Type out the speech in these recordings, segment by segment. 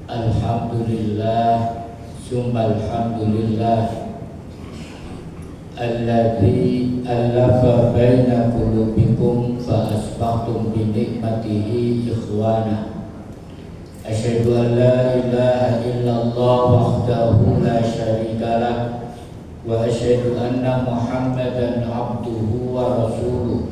Alhamdulillah, summa alhamdulillah, alladzi alafa baina qulubikum fa asbahtum bi nikmatihi ikhwana. Asyhadu an la ilaha illallah wahdahu la syarika lah wa asyhadu anna Muhammadan abduhu wa rasuluh.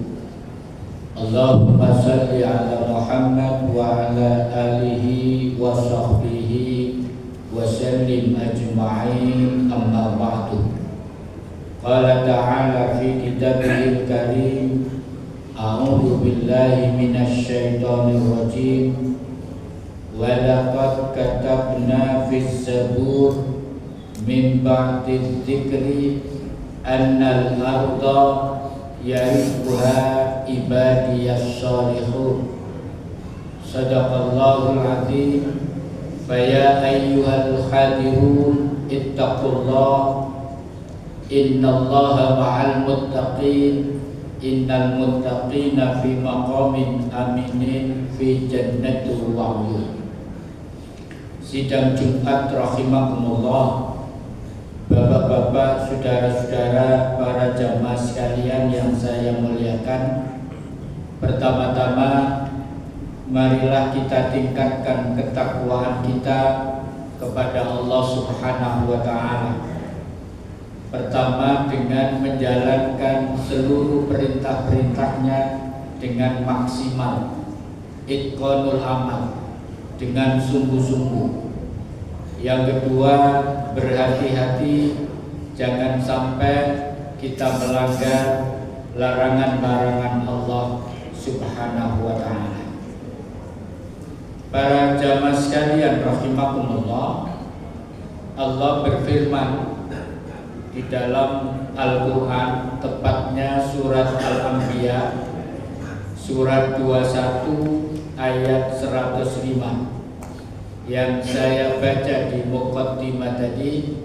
Allahumma salli ala Muhammad wa ala alihi wa sahbihi wa sallim ajma'in, amma ba'du. Qala ta'ala fi kitabihil karim, a'udzu billahi minasy syaithanir rajim. Wa laqad katabna fis zabur min ba'di dzikri annal arda yarithuha ibadiyas shalihun. Sadaqallahul azim. Faya ayyuhal hadirun ittaqullah, innallaha ma'al muttaqin, innal muttaqina fi maqamin aminin fi jannatin wa 'uyun. Sidang Jumat rahimakumullah. Bapak-bapak, saudara-saudara, para jamaah sekalian yang saya muliakan, pertama-tama marilah kita tingkatkan ketakwaan kita kepada Allah Subhanahu wa ta'ala. Pertama, dengan menjalankan seluruh perintah-perintahnya dengan maksimal, itqanul amal, dengan sungguh-sungguh. Yang kedua, berhati-hati jangan sampai kita melanggar larangan-larangan Allah Subhanahu wa ta'ala. Para jamaah sekalian rahimakumullah, Allah berfirman di dalam Al-Quran, tepatnya surat Al-Anbiya surat 21 ayat 105 yang saya baca di muqaddimah tadi.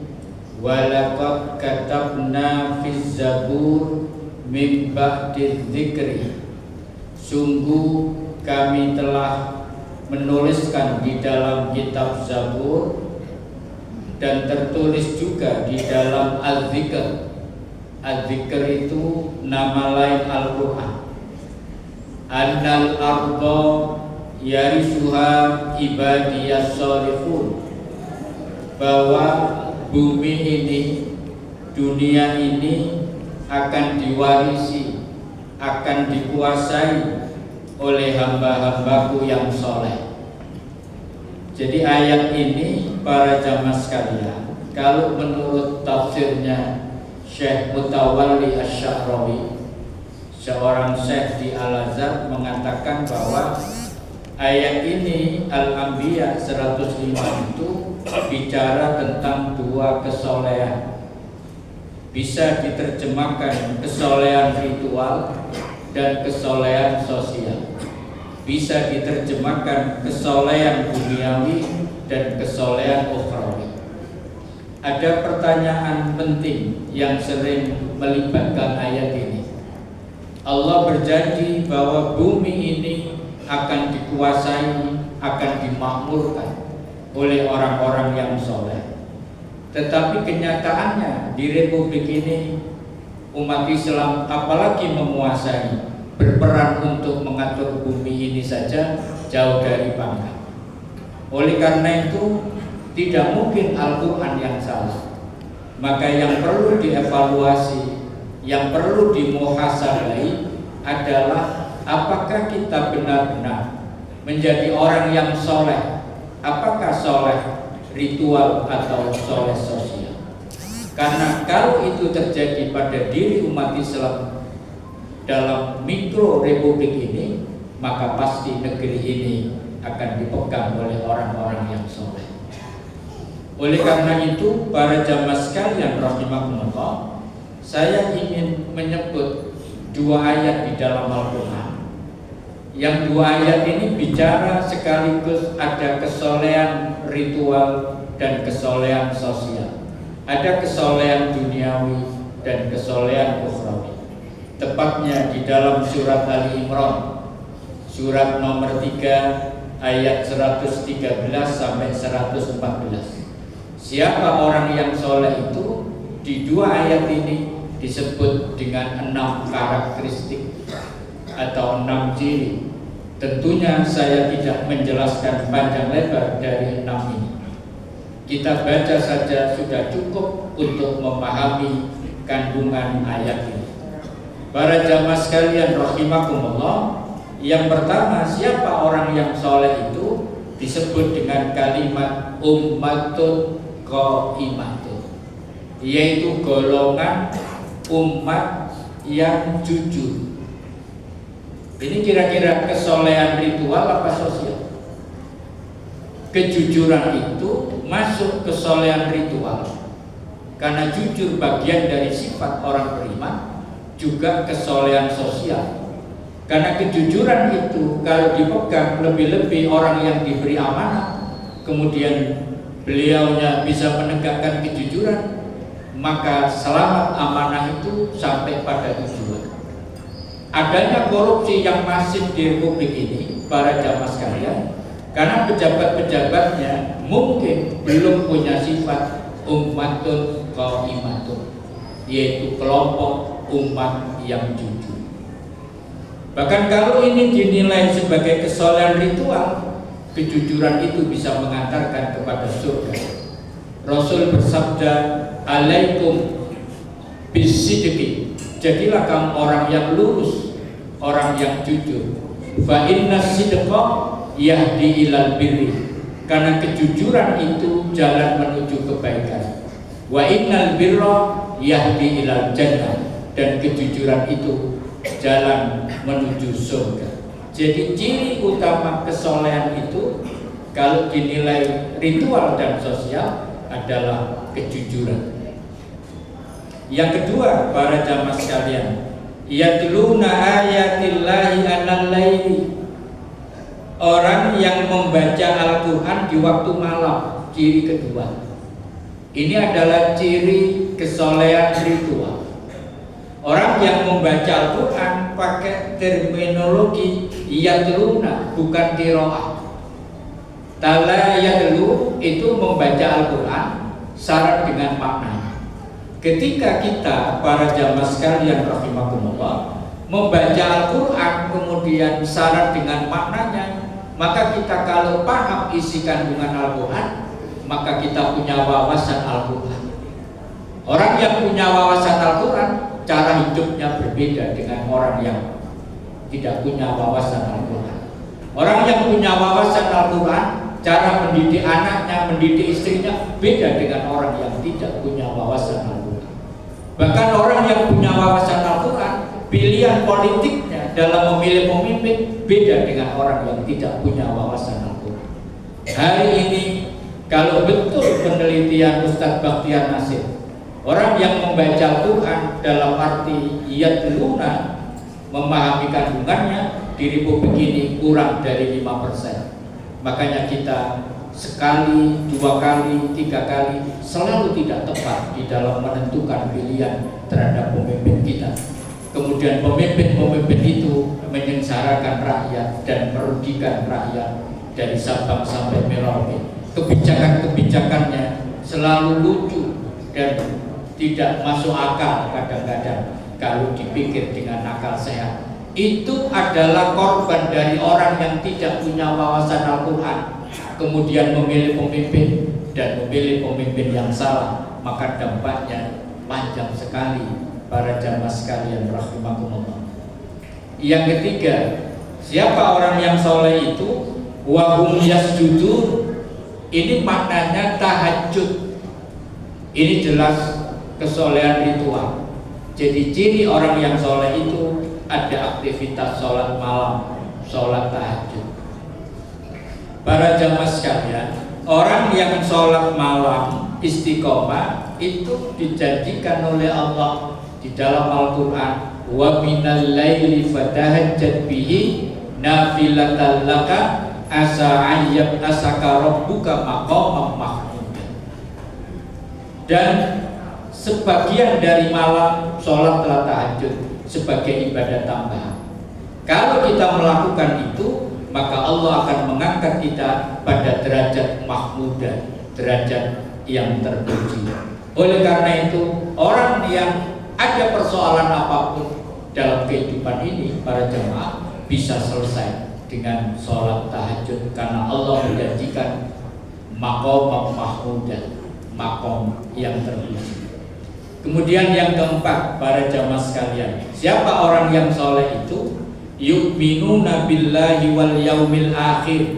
Walaqad katabna fiz zabur min ba'di dzikri, sungguh kami telah menuliskan di dalam kitab Zabur dan tertulis juga di dalam Al-Zikr. Al-Zikr itu nama lain Al-Quran. Annal arda yarisuha ibadiyas shalihun, bahwa bumi ini, dunia ini akan diwarisi, akan dikuasai oleh hamba-hambaku yang soleh. Jadi ayat ini para jamaah sekalian, kalau menurut tafsirnya Syekh Mutawalli Asy-Sya'rawi, seorang syekh di Al-Azhar, mengatakan bahwa ayat ini Al-Anbiya 105 itu bicara tentang dua kesolehan. Bisa diterjemahkan kesolehan ritual dan kesolehan sosial. Bisa diterjemahkan kesolehan duniawi dan kesolehan ukhrawi. Ada pertanyaan penting yang sering melibatkan ayat ini. Allah berjanji bahwa bumi ini akan dikuasai, akan dimakmurkan oleh orang-orang yang soleh. Tetapi kenyataannya di Republik ini, umat Islam apalagi menguasai, berperan untuk mengatur bumi ini saja jauh dari pangkat. Oleh karena itu tidak mungkin Al-Quran yang salah. Maka yang perlu dievaluasi, yang perlu dimuhasabai adalah apakah kita benar-benar menjadi orang yang soleh. Apakah soleh ritual atau soleh sosial? Karena kalau itu terjadi pada diri umat Islam dalam mikro republik ini, maka pasti negeri ini akan dipegang oleh orang-orang yang soleh. Oleh karena itu, para jamaah sekalian rahimakumullah, saya ingin menyebut dua ayat di dalam Al-Quran. Yang dua ayat ini bicara sekaligus ada kesolehan ritual dan kesolehan sosial. Ada kesolehan duniawi dan kesolehan ukhrawi. Tepatnya di dalam surat Ali Imran, surat nomor 3 ayat 113 sampai 114. Siapa orang yang soleh itu di dua ayat ini disebut dengan 6 karakteristik atau 6 ciri. Tentunya saya tidak menjelaskan panjang lebar dari 6 ini. Kita baca saja sudah cukup untuk memahami kandungan ayat ini. Para jamaah sekalian rahimakumullah, yang pertama, siapa orang yang soleh itu disebut dengan kalimat ummatun qaimatun, yaitu golongan umat yang jujur. Ini kira-kira kesolehan ritual apa sosial? Kejujuran itu masuk kesolehan ritual, karena jujur bagian dari sifat orang beriman, juga kesolehan sosial. Karena kejujuran itu kalau dipegang, lebih-lebih orang yang diberi amanah, kemudian beliaunya bisa menegakkan kejujuran, maka selamat amanah itu sampai pada tujuan. Adanya korupsi yang masif di Republik ini, para jamaah sekalian, karena pejabat-pejabatnya mungkin belum punya sifat ummatun qaimatun, yaitu kelompok umat yang jujur. Bahkan kalau ini dinilai sebagai kesolehan ritual, kejujuran itu bisa mengantarkan kepada surga. Rasul bersabda, alaikum bisidqi, jadilah kamu orang yang lurus, orang yang jujur. Fa inna sidqa yahdi ilal birri, karena kejujuran itu jalan menuju kebaikan. Wa innal birra yahdi ilal jannah, dan kejujuran itu jalan menuju surga. Jadi ciri utama kesolehan itu kalau dinilai ritual dan sosial adalah kejujuran. Yang kedua, para jamaah sekalian, yatluna ayatillahi anal laili, orang yang membaca Al-Quran di waktu malam. Ciri kedua, ini adalah ciri kesolehan ritual. Orang yang membaca Al-Quran pakai terminologi yatluna, bukan qiraah. Tala yatlu itu membaca Al-Quran syarat dengan maknanya. Ketika kita, para jamaah sekalian rahimakumullah, membaca Al-Quran kemudian syarat dengan maknanya, maka kita kalau paham isi kandungan Al-Quran, maka kita punya wawasan Al-Quran. Orang yang punya wawasan Al-Quran, cara hidupnya berbeda dengan orang yang tidak punya wawasan Al-Quran. Orang yang punya wawasan Al-Quran, cara mendidik anaknya, mendidik istrinya beda dengan orang yang tidak punya wawasan Al-Quran. Bahkan orang yang punya wawasan Al-Quran, pilihan politiknya dalam memilih pemimpin beda dengan orang yang tidak punya wawasan Al-Quran. Hari ini kalau betul penelitian Ustadz Bakhtiar Nasir, orang yang membaca Al-Quran dalam arti yatluna, memahami kandungannya, di Republik ini kurang dari 5%. Makanya kita sekali, 2 kali, 3 kali selalu tidak tepat di dalam menentukan pilihan terhadap pemimpin kita. Kemudian pemimpin-pemimpin itu menyengsarakan rakyat dan merugikan rakyat dari Sabang sampai Merauke. Kebijakan-kebijakannya selalu lucu dan tidak masuk akal kadang-kadang kalau dipikir dengan akal sehat. Itu adalah korban dari orang yang tidak punya wawasan Al-Quran, kemudian memilih pemimpin dan memilih pemimpin yang salah, maka dampaknya panjang sekali, para jamaah sekalian rahimakumullah. Yang ketiga, siapa orang yang soleh itu? Wahum yasjudun, ini maknanya tahajud. Ini jelas kesolehan ritual. Jadi ciri orang yang soleh itu ada aktivitas sholat malam, sholat tahajud. Para jamaah sekalian, orang yang sholat malam istiqomah itu dijanjikan oleh Allah di dalam Al-Quran, wa minal laili fatahajjad bihi nafilatan laka asa ayyab asaka rabbuka maqamam mahmuda. Dan sebagian dari malam sholat tahajud sebagai ibadah tambahan. Kalau kita melakukan itu, maka Allah akan mengangkat kita pada derajat mahmudah, derajat yang terpuji. Oleh karena itu, orang yang ada persoalan apapun dalam kehidupan ini, para jemaah, bisa selesai dengan sholat tahajud, karena Allah menjanjikan maqam mahmudah, maqam yang terpuji. Kemudian yang keempat, para jamaah sekalian, siapa orang yang soleh itu? Yu'minuna billahi wal yaumil akhir.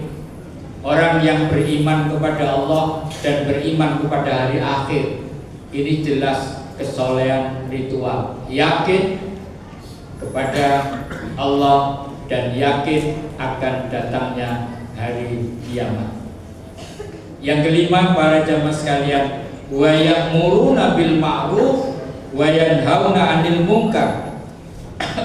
Orang yang beriman kepada Allah dan beriman kepada hari akhir. Ini jelas kesolehan ritual. Yakin kepada Allah dan yakin akan datangnya hari kiamat. Yang kelima, para jamaah sekalian, wa ya'muruna bil ma'ruf wa yanhauna 'anil munkar.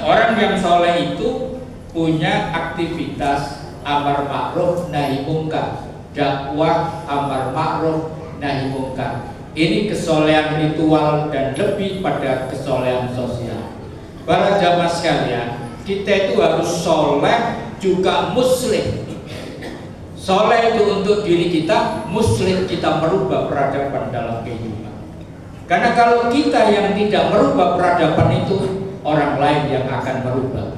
Orang yang soleh itu punya aktivitas amar ma'ruf nahi munkar, dakwah amar ma'ruf nahi munkar. Ini kesolehan ritual dan lebih pada kesolehan sosial. Para jamaah sekalian, kita itu harus soleh juga muslim. Soleh itu untuk diri kita, muslim kita merubah peradaban dalam kehidupan. Karena kalau kita yang tidak merubah peradaban itu, orang lain yang akan merubah.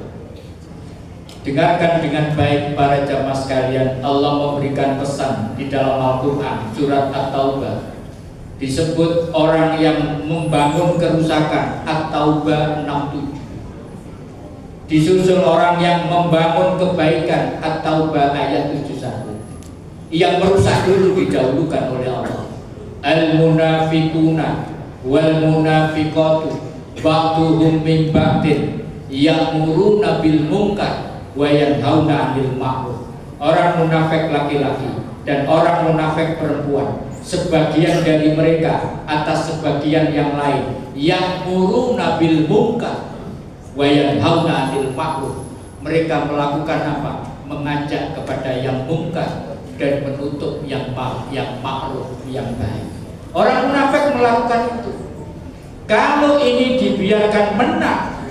Dengarkan dengan baik para jamaah sekalian, Allah memberikan pesan di dalam Al-Quran, surat At-Taubah. Disebut orang yang membangun kerusakan, At-Taubah 67. Disusul orang yang membangun kebaikan, At-Taubah ayat 71. Yang merusak dulu didahulukan oleh Allah. Al-munafiquna wal munafiqatu ba'duhum min ba'din ya'muruna bil munkar wa yanhauna 'anil ma'ruf. Orang munafik laki-laki dan orang munafik perempuan, sebagian dari mereka atas sebagian yang lain, ya'muruna bil munkar wa yanhauna 'anil ma'ruf. Mereka melakukan apa? Mengajak kepada yang munkar dan menutup yang ma'ruf, yang baik. Orang munafik melakukan itu. Kalau ini dibiarkan menang,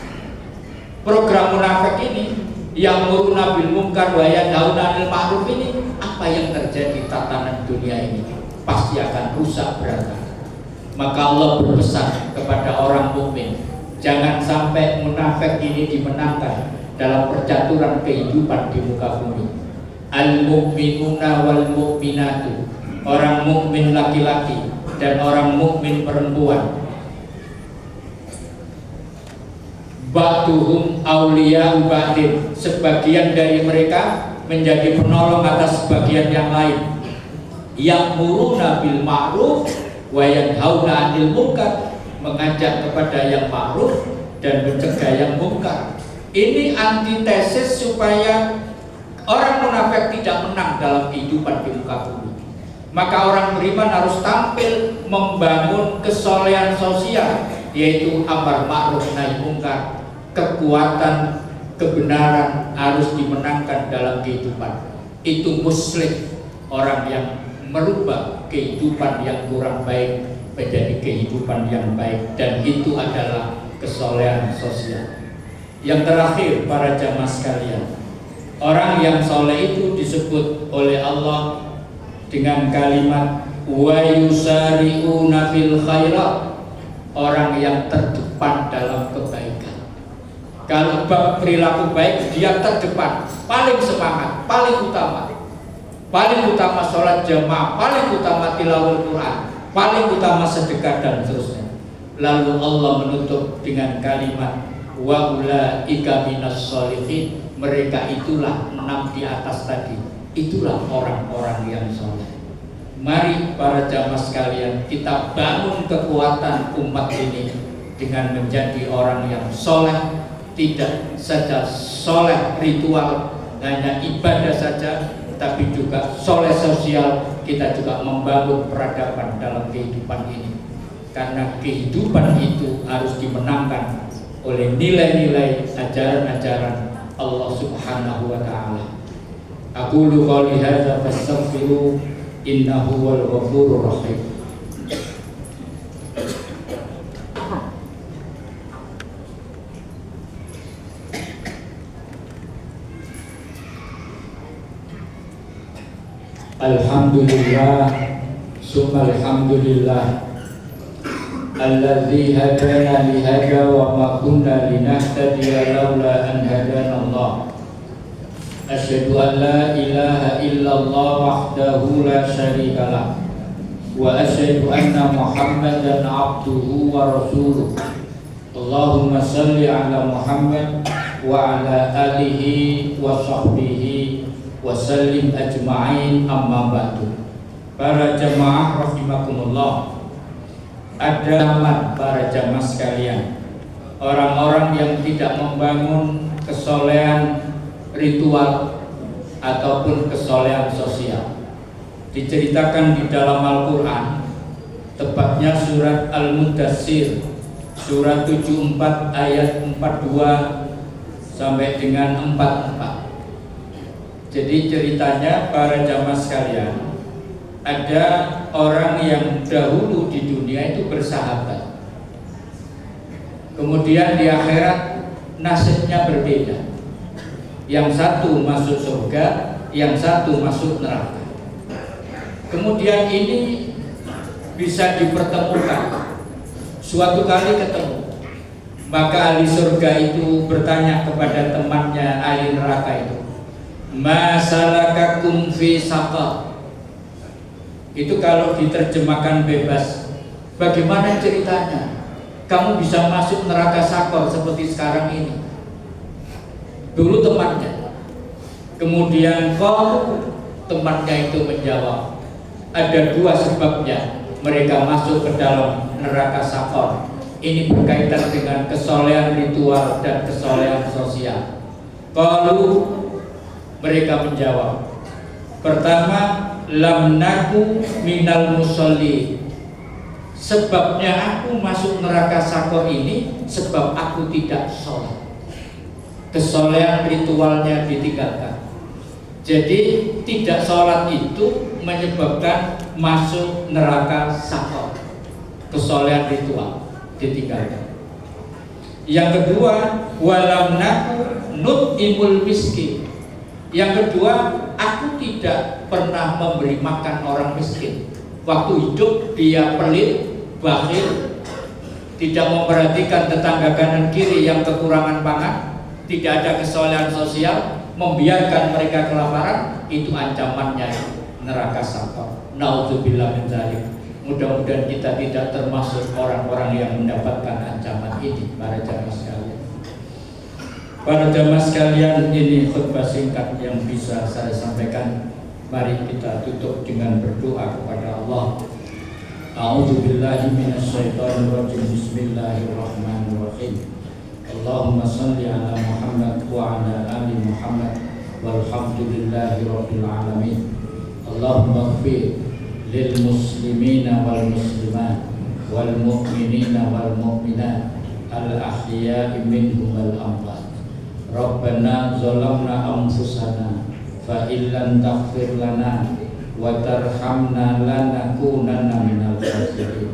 program munafik ini, yang muruna bil munkar wa yanhauna 'anil ma'ruf ini, apa yang terjadi tatanan dunia ini pasti akan rusak berantakan. Maka Allah berpesan kepada orang mukmin, jangan sampai munafik ini dimenangkan dalam percaturan kehidupan di muka bumi. Al-mu'minuna wal mu'minatu, orang mukmin laki-laki dan orang mukmin perempuan, ba'duhum awliya'u ba'din, sebagian dari mereka menjadi penolong atas sebagian yang lain. Ya'muruna bil ma'ruf wa yanhauna 'anil munkar, mengajak kepada yang ma'ruf dan mencegah yang munkar. Ini antitesis supaya orang munafik tidak menang dalam kehidupan di muka bumi. Maka orang beriman harus tampil membangun kesolehan sosial, yaitu amar ma'ruf nahi munkar. Kekuatan kebenaran harus dimenangkan dalam kehidupan. Itu muslim, orang yang merubah kehidupan yang kurang baik menjadi kehidupan yang baik, dan itu adalah kesolehan sosial. Yang terakhir, para jamaah sekalian, orang yang soleh itu disebut oleh Allah dengan kalimat wa yusari'una fil khairat, orang yang terdepan dalam kebaikan. Kalau bab perilaku baik, dia terdepan, paling semangat, paling utama sholat jamaah, paling utama tilawah Quran, paling utama sedekah dan seterusnya. Lalu Allah menutup dengan kalimat wa ulaika minas sholihin, mereka itulah 6 di atas tadi, itulah orang-orang yang soleh. Mari para jamaah sekalian, kita bangun kekuatan umat ini dengan menjadi orang yang soleh, tidak saja soleh ritual, hanya ibadah saja, tapi juga soleh sosial. Kita juga membangun peradaban dalam kehidupan ini, karena kehidupan itu harus dimenangkan oleh nilai-nilai ajaran-ajaran Allah Subhanahu wa ta'ala. Aqulu qouli hadza fastaghfiru innahu wal ghafurur rahim. Alhamdulillah, summa alhamdulillah, alladzi hadana li hada wa ma kunna linahtadiya laula an hadana Allah. Asyhadu an la ilaha illallah wahdahu la syarika lah, wa asyhadu anna Muhammadan abduhu wa rasuluh. Allahumma salli ala Muhammad wa ala alihi wa sahbihi wa sallim ajma'in, amma ba'du. Para jamaah rahimakumullah, ada amat para jamaah sekalian, orang-orang yang tidak membangun kesolehan ritual ataupun kesolehan sosial. Diceritakan di dalam Al-Quran, tepatnya surat Al-Mudaththir, surat 74 ayat 42 sampai dengan 44. Jadi ceritanya para jamaah sekalian, ada orang yang dahulu di dunia itu bersahabat, kemudian di akhirat nasibnya berbeda. Yang satu masuk surga, yang satu masuk neraka. Kemudian ini bisa dipertemukan. Suatu kali ketemu, maka ahli surga itu bertanya kepada temannya ahli neraka itu, ma salakakum fi saqar. Itu kalau diterjemahkan bebas, bagaimana ceritanya kamu bisa masuk neraka sakor seperti sekarang ini? Dulu temannya. Kemudian temannya itu menjawab, ada dua sebabnya mereka masuk ke dalam neraka sakor. Ini berkaitan dengan kesolehan ritual dan kesolehan sosial. Kalau mereka menjawab, pertama, lam naku minal musolli. Sebabnya aku masuk neraka sakor ini sebab aku tidak sholat. Kesolehan ritualnya ditinggalkan. Jadi tidak sholat itu menyebabkan masuk neraka sakor. Kesolehan ritual ditinggalkan. Yang kedua, walam naku nut'imul miskin. Yang kedua, aku tidak pernah memberi makan orang miskin. Waktu hidup dia pelit, bakhil, tidak memperhatikan tetangga kanan kiri yang kekurangan pangan, tidak ada kesolehan sosial, membiarkan mereka kelaparan. Itu ancamannya neraka sakor. Naudzubillah min dzalik. Mudah-mudahan kita tidak termasuk orang-orang yang mendapatkan ancaman ini, para jamaah sekalian. Para jamaah sekalian, ini khutbah singkat yang bisa saya sampaikan. Mari kita tutup dengan berdoa kepada Allah. A'udzubillahi minasyaitonirrajim. Bismillahirrahmanirrahim. Allahumma shalli ala Muhammad wa ala ali Muhammad walhamdulillahi rabbil alamin. Allahumma ighfir lil muslimina wal muslimat wal mu'minina wal mu'minat al ahya'i minhum wal amwat. Rabbana zalamna anfusana fa illam taghfir lana wa tarhamna lanakunanna minal khasirin.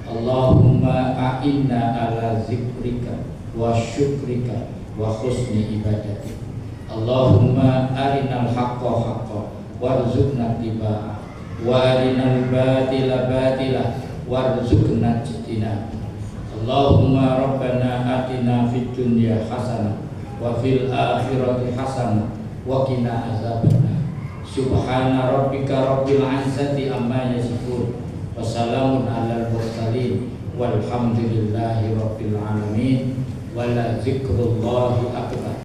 Allahumma a'inna ala zikrika wa syukrika wa husni ibadatik. Allahumma arinal haqqa haqqan warzuqna ittiba'ah wa arinal batila batila warzuqna ijtinab. Allahumma rabbana atina fid dunya hasanah wa fil akhirati hasanah wa qina azabannar. Subhana rabbika rabbil izzati amma yasifun wa salamun alal mursalin walhamdulillahi rabbil alamin. Wala zikrullahi akbar.